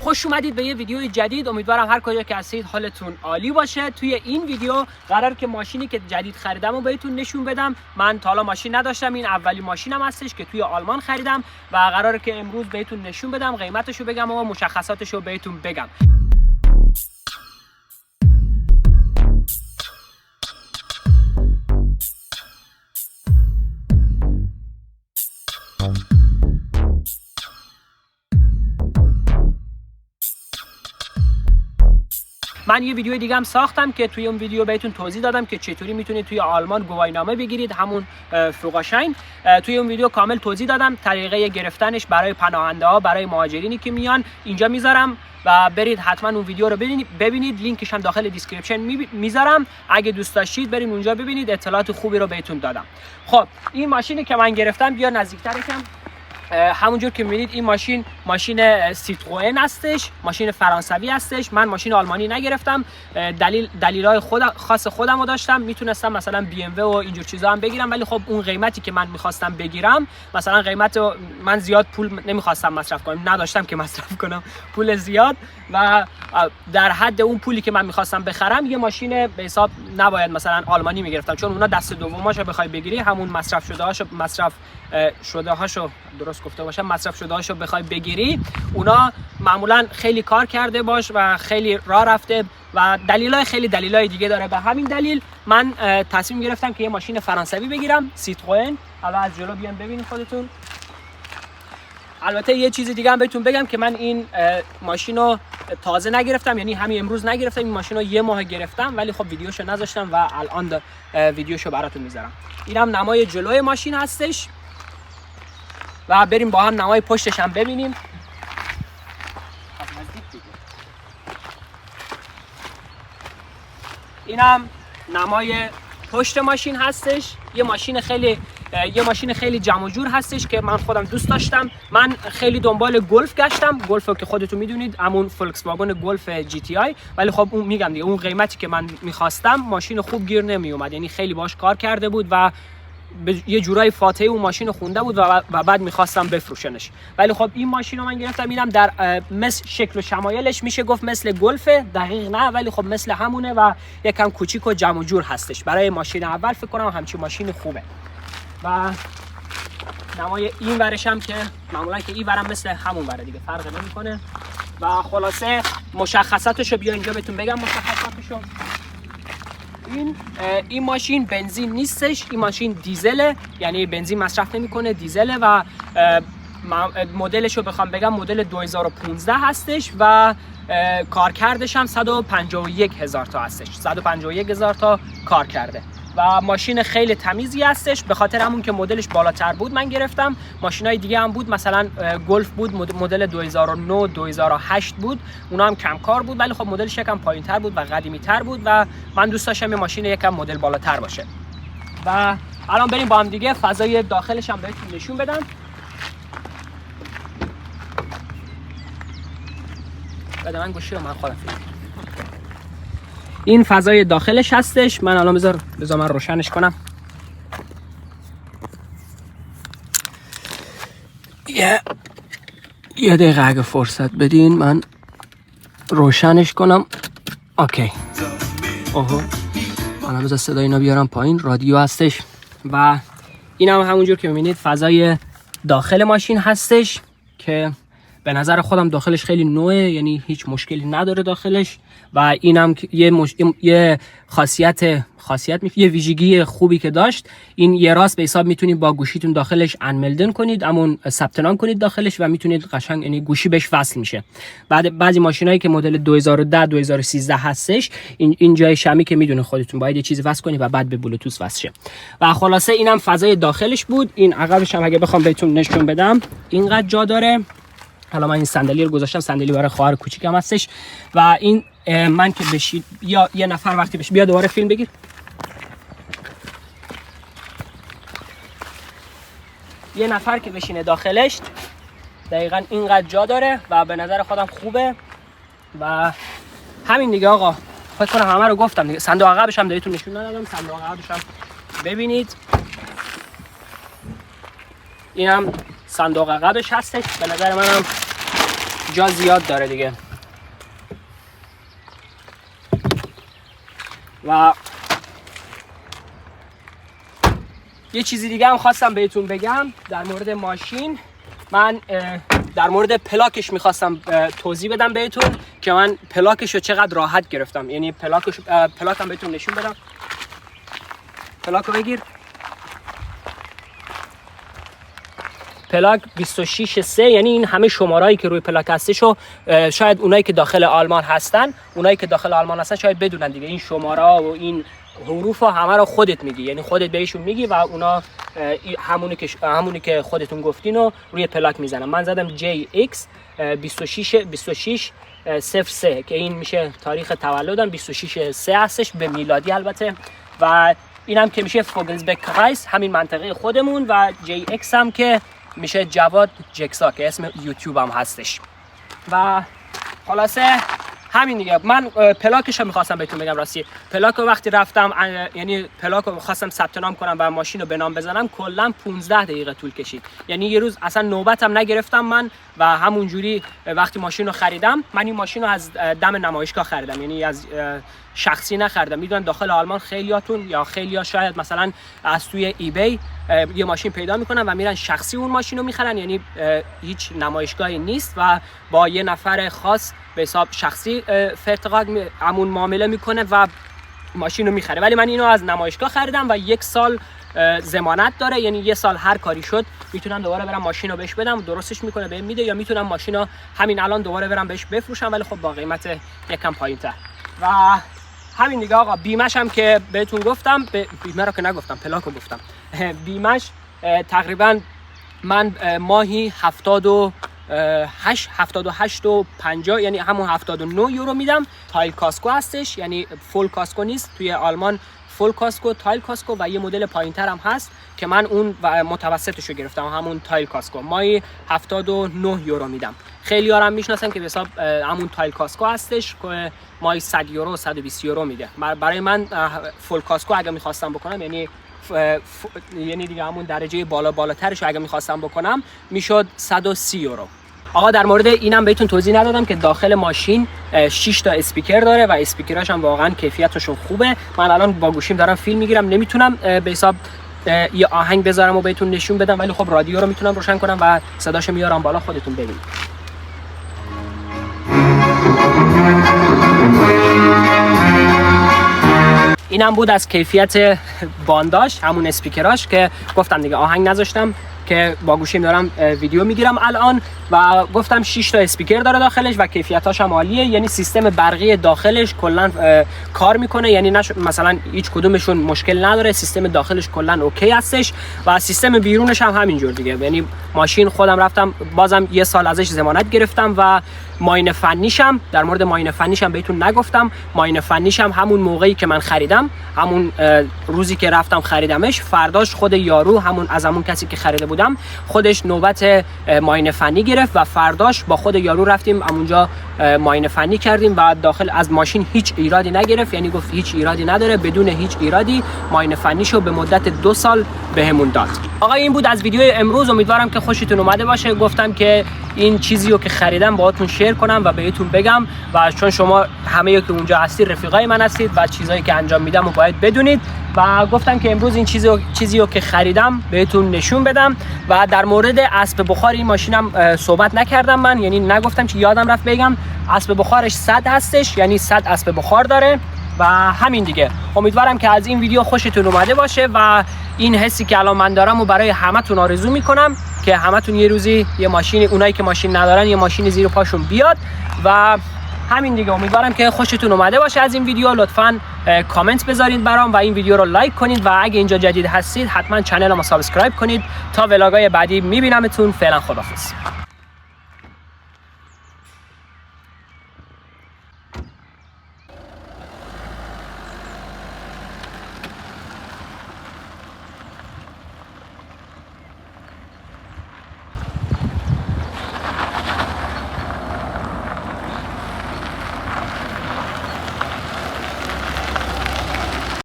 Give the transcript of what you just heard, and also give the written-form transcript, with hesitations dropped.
خوش اومدید به یه ویدیو جدید. امیدوارم هر کجا که هستید حالتون عالی باشه. توی این ویدیو قرار که ماشینی که جدید خریدم رو بهتون نشون بدم. من تا حالا ماشین نداشتم، این اولی ماشینم هستش که توی آلمان خریدم و قراره که امروز بهتون نشون بدم، قیمتشو بگم و مشخصاتشو بهتون بگم. من یه ویدیو دیگه هم ساختم که توی اون ویدیو بهتون توضیح دادم که چطوری میتونید توی آلمان گواهینامه بگیرید، همون فروغاشاین. توی اون ویدیو کامل توضیح دادم طریقه گرفتنش برای پناهنده ها، برای مهاجرینی که میان. اینجا میذارم و برید حتما اون ویدیو رو ببینید. لینکش هم داخل دیسکریپشن میذارم. اگه دوست داشتید برید اونجا ببینید، اطلاعات خوبی رو بهتون دادم. خب این ماشینی که من گرفتم، بیا نزدیکتر یکم. همونجور که میبینید این ماشین سیتروئن هستش، ماشین فرانسوی هستش. من ماشین آلمانی نگرفتم، دلیلای خاص خودم رو داشتم. میتونستم مثلا بی ام و اینجور چیزا هم بگیرم، ولی خب اون قیمتی که من میخواستم بگیرم، مثلا قیمت من زیاد پول نمیخواستم مصرف کنم، نداشتم که مصرف کنم پول زیاد، و در حد اون پولی که من میخواستم بخرم یه ماشین به حساب نباید مثلا آلمانی میگرفتم، چون اونا دست دوماشو بخوای بگیری، همون مصرف شده هاشو بخوای بگیری، اونا معمولا خیلی کار کرده باش و خیلی راه رفته و خیلی دلایل دیگه داره. به همین دلیل من تصمیم گرفتم که یه ماشین فرانسوی بگیرم، سیتروئن. حالا از جلو بیان ببینید خودتون. البته یه چیز دیگه هم بهتون بگم که من این ماشین رو تازه نگرفتم، یعنی همین امروز نگرفتم. این ماشین رو یه ماه گرفتم، ولی خب ویدیوشو نذاشتم و الان ویدیوشو براتون میذارم. اینم نمای جلوی ماشین هستش و بریم با هم نمای پشتش هم ببینیم. اینم نمای پشت ماشین هستش. یه ماشین خیلی جمع جور هستش که من خودم دوست داشتم. من خیلی دنبال گلف گشتم، گلف رو که خودتون میدونید، همون فولکس واگن گلف جی تی آی، ولی خب اون میگم دیگه اون قیمتی که من میخواستم ماشین خوب گیر نمی اومد، یعنی خیلی باش کار کرده بود و یه جورایی فاتحه اون ماشین خونده بود و بعد میخواستم بفروشنش. ولی خب این ماشین رو من گرفتم. اینم در مثل شکل و شمایلش میشه گفت مثل گلف، دقیق نه ولی خب مثل همونه و یکم کوچیک و جمع جور هستش. برای ماشین اول فکر کنم همچین ماشین خوبه. و نمای این ورش هم که معمولا که این ورم مثل همون وره دیگه، فرق نمیکنه. و خلاصه مشخصاتشو بیا اینجا بهتون بگم. مشخصاتشو این ماشین بنزین نیستش، این ماشین دیزله، یعنی بنزین مصرف نمیکنه، دیزله و مدلش رو بخوام بگم مدل 2015 هستش و کارکردش هم 151,000 تا هستش. 151,000 تا کار کرده و ماشین خیلی تمیزی هستش. به خاطر همون که مدلش بالاتر بود من گرفتم. ماشینای دیگه هم بود، مثلا گلف بود مدل 2009 2008 بود، اونا هم کم کار بود، ولی خب مدلش یکم پایینتر بود و قدیمی تر بود و من دوست داشتم یه ماشین یکم مدل بالاتر باشه. و الان بریم با هم دیگه فضای داخلش هم بهتون نشون بدم. بده من گوشی رو من خودم فکر. این فضای داخلش هستش. من الان بذار من روشنش کنم. یه دقیقه اگه فرصت بدین من روشنش کنم. اوکی. اوه. الان بذار صدای اینا بیارم پایین. رادیو هستش و این هم همونجور که میبینید فضای داخل ماشین هستش که به نظر خودم داخلش خیلی نوعه، یعنی هیچ مشکلی نداره داخلش. و اینم یه یه ویژگی خوبی که داشت، این یه راست به حساب میتونید با گوشیتون داخلش انملدن کنید، همون ثبت نام کنید داخلش و میتونید قشنگ، یعنی گوشی بهش وصل میشه. بعضی ماشینایی که مدل 2010 2013 هستش، این جای شمی که میدونه خودتون باید یه چیزی وصل کنید و بعد به بلوتوث وصل شه. و خلاصه اینم فضای داخلش بود. این عقبش هم اگه بخوام بهتون نشون بدم اینقدر جا داره. حالا من این صندلی رو گذاشتم، صندلی برای خواهر کوچیکم هستش. و این من که بشید یا یه نفر وقتی بشه، بیا دوباره فیلم بگیر. یه نفر که بشینه داخلش دقیقاً اینقدر جا داره و به نظر خودم خوبه. و همین دیگه آقا، فکر کنم همه رو گفتم دیگه. صندوق عقبش هم بهتون نشون ندادم، صندوق عقبش هم ببینید. اینم صندوق عقبش هستش. به نظر منم جا زیاد داره دیگه. و یه چیزی دیگه هم خواستم بهتون بگم در مورد ماشین. من در مورد پلاکش میخواستم توضیح بدم بهتون که من پلاکش رو چقدر راحت گرفتم. یعنی پلاکم بهتون نشون بدم. پلاک رو بگیر. پلاک 26.3، یعنی این همه شمارهایی که روی پلاک هستشو شاید اونایی که داخل آلمان هستن شاید بدونن دیگه. این شماره ها و این حروف ها همه رو خودت میگی، یعنی خودت بهشون میگی و اونا همونی که خودتون گفتین رو روی پلاک میزنن. من زدم JX 2603 که این میشه تاریخ تولدم، 26/3 هستش به میلادی البته. و اینم که میشه فوگلزبک همین منطقه خودمون، و JX هم که میشه جواد جکسا که اسم یوتیوب هم هستش. و خلاصه همین دیگه. من پلاکش هم میخواستم بهتون بگم راستی. پلاک رو وقتی رفتم یعنی پلاک رو خواستم ثبت نام کنم و ماشین رو به نام بزنم، کلا 15 دقیقه طول کشید. یعنی یه روز اصلا نوبتم نگرفتم من، و همون جوری وقتی ماشین رو خریدم، من این ماشین رو از دم نمایشگاه خریدم، یعنی از شخصی نخریدم. میدونن داخل آلمان خیلیاتون یا خیلیا شاید مثلا از توی ایبی یه ماشین پیدا میکنن و میرن شخصی اون ماشین رو میخرن، یعنی هیچ نمایشگاهی نیست و با یه نفر خاص به حساب شخصی فرتقاق همون معامله میکنه و ماشین رو میخره. ولی من اینو از نمایشگاه خریدم و 1 سال ضمانت داره، یعنی 1 سال هر کاری شد میتونم دوباره برم ماشین رو بهش بدم، درستش میکنه بهم میده، یا میتونم ماشین رو همین الان دوباره برم بهش بفروشم، ولی خب با قیمت یکم پایین‌تر. و همین دیگه آقا. بیمش هم که بهتون گفتم، بیمه رو که نگفتم، پلاک رو گفتم. بیمش تقریبا من ماهی 78 و 50، یعنی همون 79 یورو میدم. تایل کاسکو هستش، یعنی فول کاسکو نیست. توی آلمان فول کاسکو، تایل کاسکو و یه مدل پایینتر هم هست که من اون متوسطش رو گرفتم، همون تایل کاسکو. ماهی 79 یورو میدم. خیلی ها هم میشناسن که به حساب همون تایل کاسکو هستش که ماهی 100 یورو 120 یورو میده. برای من فول کاسکو اگه میخواستم بکنم، یعنی دیگه همون درجه بالاترش اگه میخواستم بکنم میشد 130 یورو. آقا در مورد اینم بهتون توضیح ندادم که داخل ماشین 6 تا اسپیکر داره و اسپیکراش هم واقعا کیفیتشون خوبه. من الان با گوشیم دارم فیلم میگیرم، نمیتونم به حساب یه آهنگ بذارم و بهتون نشون بدم، ولی خب رادیو رو میتونم روشن کنم و صداشو میارم بالا، خودتون ببینید. اینم بود از کیفیت بانداش، همون اسپیکراش که گفتم دیگه. آهنگ نذاشتم که با گوشیم دارم ویدیو میگیرم الان، و گفتم 6 تا اسپیکر داره داخلش و کیفیتاش هم عالیه. یعنی سیستم برقی داخلش کلا کار میکنه، یعنی مثلا هیچ کدومشون مشکل نداره، سیستم داخلش کلا اوکی هستش و سیستم بیرونش هم همینجور دیگه. یعنی ماشین خودم رفتم بازم 1 سال ازش ضمانت گرفتم و ماین فنیشم، در مورد ماین فنیشم بهتون نگفتم. ماین فنیشم همون موقعی که من خریدم، همون روزی که رفتم خریدمش، فرداش خود یارو از همون کسی که خریده بودم خودش نوبت ماین فنی گرفت و فرداش با خود یارو رفتیم همونجا ماین فنی کردیم و داخل از ماشین هیچ ایرادی نگرفت، یعنی گفت هیچ ایرادی نداره، بدون هیچ ایرادی ماین فنیشو به مدت 2 سال بهمون داد. آقا این بود از ویدیو امروز، امیدوارم که خوشتون اومده باشه. گفتم که این چیزی رو که خریدم باهاتون شیر کنم و بهتون بگم، و چون شما همه که اونجا هستید رفیقای من هستید و چیزایی که انجام میدم رو باید بدونید، و گفتم که امروز این چیزی رو که خریدم بهتون نشون بدم. و در مورد اسب بخار این ماشینم صحبت نکردم من، یعنی نگفتم که یادم رفت بگم. اسب بخارش 100 هستش، یعنی 100 اسب بخار داره و همین دیگه. امیدوارم که از این ویدیو خوشتون اومده باشه و این حسی که الان من دارم و برای همتون آرزو میکنم که همتون یه روزی یه ماشین، اونایی که ماشین ندارن یه ماشین زیر پاشون بیاد. و همین دیگه. امیدوارم که خوشتون اومده باشه از این ویدیو. لطفاً کامنت بذارید برام و این ویدیو رو لایک کنید و اگه اینجا جدید هستید حتما کانالمو سابسکرایب کنید. تا ولاگای بعدی میبینمتون. فعلا خداحافظ.